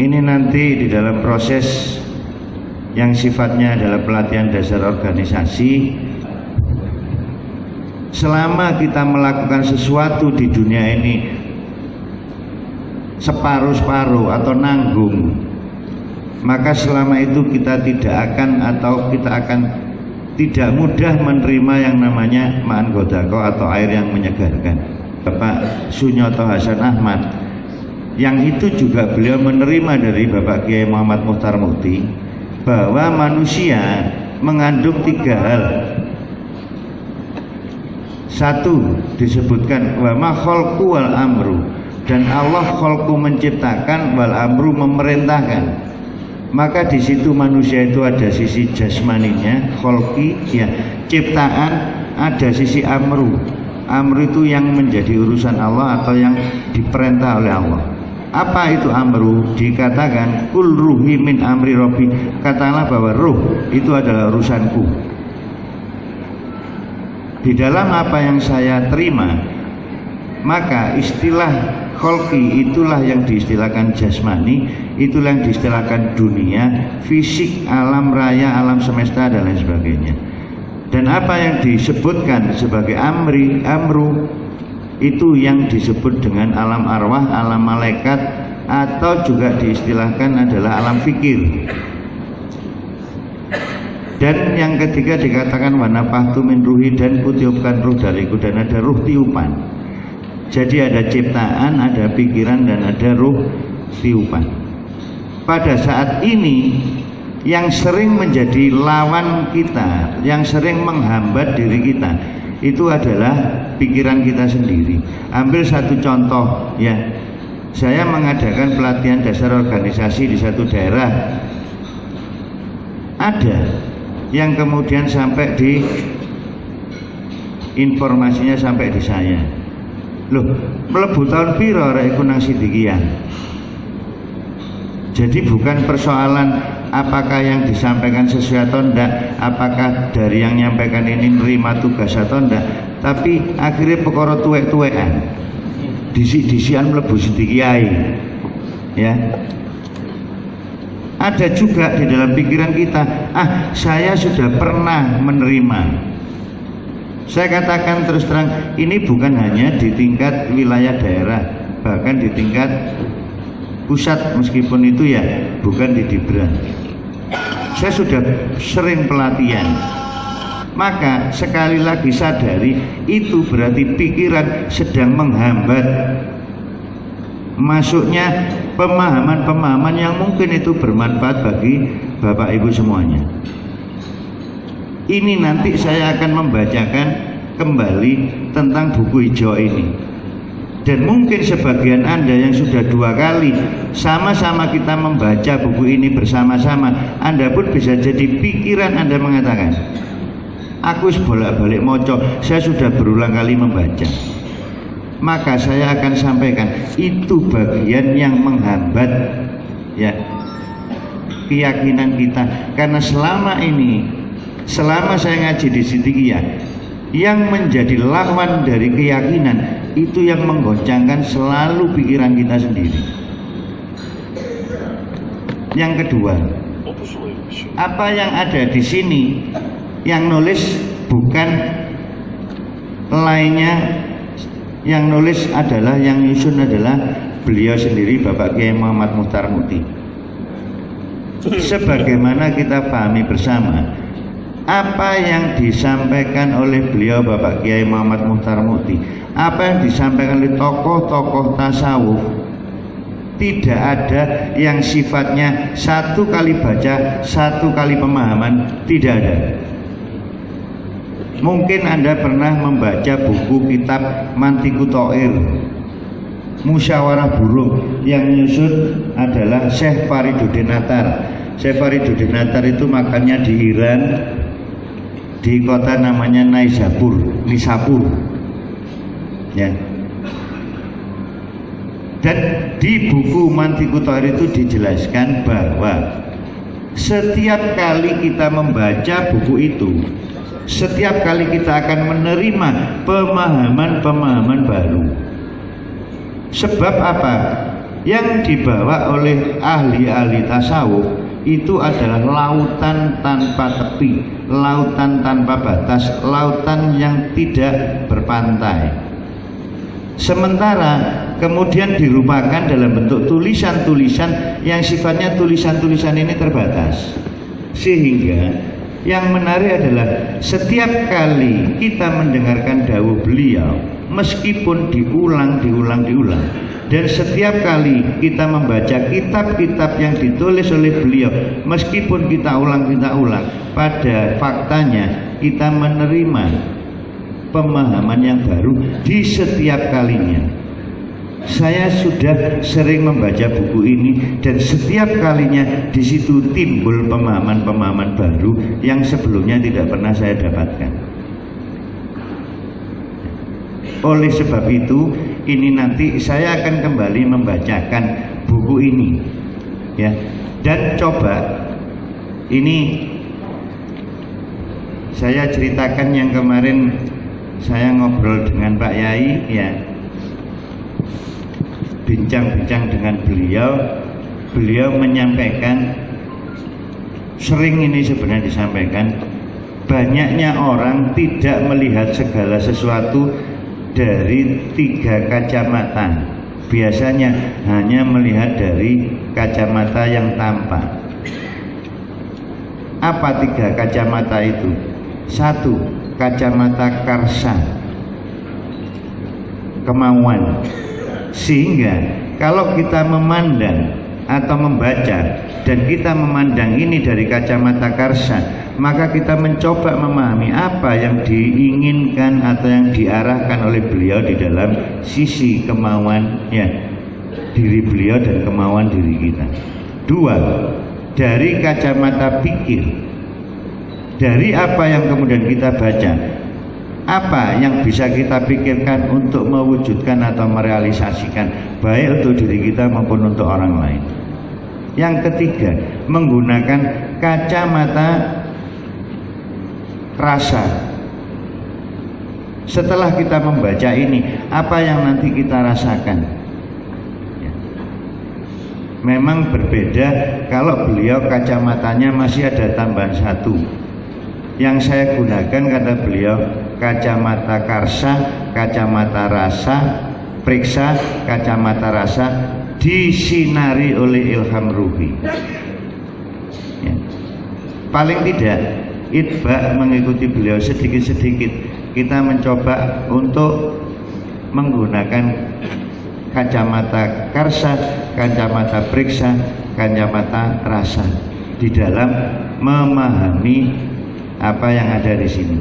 ini nanti di dalam proses yang sifatnya adalah pelatihan dasar organisasi, selama kita melakukan sesuatu di dunia ini separuh-separuh atau nanggung, maka selama itu kita tidak akan tidak mudah menerima yang namanya ma'an godako atau air yang menyegarkan. Bapak Sunyoto Hasan Ahmad, yang itu juga beliau menerima dari Bapak Kiai Muhammad Muhtar Mukti, bahwa manusia mengandung 3 hal. Satu, disebutkan wa ma khalqu wal amru, dan Allah khalqu menciptakan, wal amru memerintahkan. Maka di situ manusia itu ada sisi jasmaninya, kholqi, ya, ciptaan, ada sisi amru. Amru itu yang menjadi urusan Allah atau yang diperintah oleh Allah. Apa itu amru? Dikatakan kul ruhi min amri rabbi. Katakanlah bahwa ruh itu adalah urusanku. Di dalam apa yang saya terima, maka istilah kholqi itulah yang diistilahkan jasmani, itulah yang diistilahkan dunia, fisik, alam raya, alam semesta dan lain sebagainya. Dan apa yang disebutkan sebagai amru itu yang disebut dengan alam arwah, alam malaikat, atau juga diistilahkan adalah alam fikir. Dan yang ketiga dikatakan wanafahtu min ruhi, dan kutiupkan ruh dariku, dan ada ruh tiupan. Jadi ada ciptaan, ada pikiran, dan ada ruh tiupan. Pada saat ini yang sering menjadi lawan kita, yang sering menghambat diri kita, itu adalah pikiran kita sendiri. Ambil satu contoh, ya, saya mengadakan pelatihan dasar organisasi di satu daerah. Ada yang kemudian sampai di informasinya sampai di saya, loh, mlebu tahun piro rek iku nang Sidikian. Jadi bukan persoalan apakah yang disampaikan sesuai atau enggak, apakah dari yang menyampaikan ini menerima tugas atau enggak, tapi akhirnya perkara tuwek-tuwekan, disi-disian mlebu Sidikiai, ya. Ada juga di dalam pikiran kita, saya sudah pernah menerima. Saya katakan terus terang, ini bukan hanya di tingkat wilayah daerah, bahkan di tingkat pusat, meskipun itu ya bukan di Dibran. Saya sudah sering pelatihan. Maka sekali lagi sadari, itu berarti pikiran sedang menghambat masuknya pemahaman-pemahaman yang mungkin itu bermanfaat bagi Bapak Ibu semuanya. Ini nanti saya akan membacakan kembali tentang buku hijau ini. Dan mungkin sebagian Anda yang sudah 2 kali sama-sama kita membaca buku ini bersama-sama, Anda pun bisa jadi pikiran Anda mengatakan, aku bolak-balik moco, saya sudah berulang kali membaca. Maka saya akan sampaikan, itu bagian yang menghambat, ya, keyakinan kita. Karena selama ini, selama saya ngaji di Sidikiyah, yang menjadi lawan dari keyakinan itu yang menggoncangkan selalu pikiran kita sendiri. Yang kedua, apa yang ada di sini yang nulis bukan lainnya, yang nulis adalah, yang nyusun adalah beliau sendiri, Bapak Kiai Muhammad Muhtar Mukti. Sebagaimana kita pahami bersama, apa yang disampaikan oleh beliau Bapak Kiai Muhammad Muhtar Mukti, apa yang disampaikan oleh tokoh-tokoh tasawuf, tidak ada yang sifatnya 1 kali baca, 1 kali pemahaman, tidak ada. Mungkin Anda pernah membaca buku kitab Mantiqu Thoir, Musyawarah Burung, yang menyusun adalah Syekh Fariduddin Attar. Syekh Fariduddin Attar itu makannya di Iran, di kota namanya Nisapur, ya. Dan di buku Mantiqu Thoir itu dijelaskan bahwa setiap kali kita membaca buku itu, setiap kali kita akan menerima pemahaman-pemahaman baru. Sebab apa? yang dibawa oleh ahli-ahli tasawuf itu adalah lautan tanpa tepi, lautan tanpa batas, lautan yang tidak berpantai. Sementara kemudian dirupakan dalam bentuk tulisan-tulisan yang sifatnya tulisan-tulisan ini terbatas. Sehingga yang menarik adalah setiap kali kita mendengarkan dawuh beliau, meskipun diulang, dan setiap kali kita membaca kitab-kitab yang ditulis oleh beliau, meskipun kita ulang, pada faktanya kita menerima pemahaman yang baru di setiap kalinya. Saya sudah sering membaca buku ini dan setiap kalinya di situ timbul pemahaman-pemahaman baru yang sebelumnya tidak pernah saya dapatkan. Oleh sebab itu, ini nanti saya akan kembali membacakan buku ini, ya. Dan coba ini saya ceritakan yang kemarin saya ngobrol dengan Pak Yai, ya, bincang-bincang dengan beliau menyampaikan, sering ini sebenarnya disampaikan, banyaknya orang tidak melihat segala sesuatu dari 3 kacamata. Biasanya hanya melihat dari kacamata yang tampak. Apa 3 kacamata itu? 1, kacamata karsa, kemauan. Sehingga kalau kita memandang atau membaca dan kita memandang ini dari kacamata karsa, maka kita mencoba memahami apa yang diinginkan atau yang diarahkan oleh beliau di dalam sisi kemauan, ya, diri beliau dan kemauan diri kita. 2, dari kacamata pikir, dari apa yang kemudian kita baca, apa yang bisa kita pikirkan untuk mewujudkan atau merealisasikan, baik untuk diri kita maupun untuk orang lain. Yang ketiga, menggunakan kacamata rasa. Setelah kita membaca ini, apa yang nanti kita rasakan? Ya. Memang berbeda kalau beliau kacamatanya masih ada tambahan 1. Yang saya gunakan, kata beliau, kacamata karsa, kacamata rasa, periksa, kacamata rasa, disinari oleh ilham ruhi. Ya. Paling tidak itba mengikuti beliau sedikit-sedikit. Kita mencoba untuk menggunakan kacamata karsa, kacamata periksa, kacamata rasa di dalam memahami apa yang ada di sini.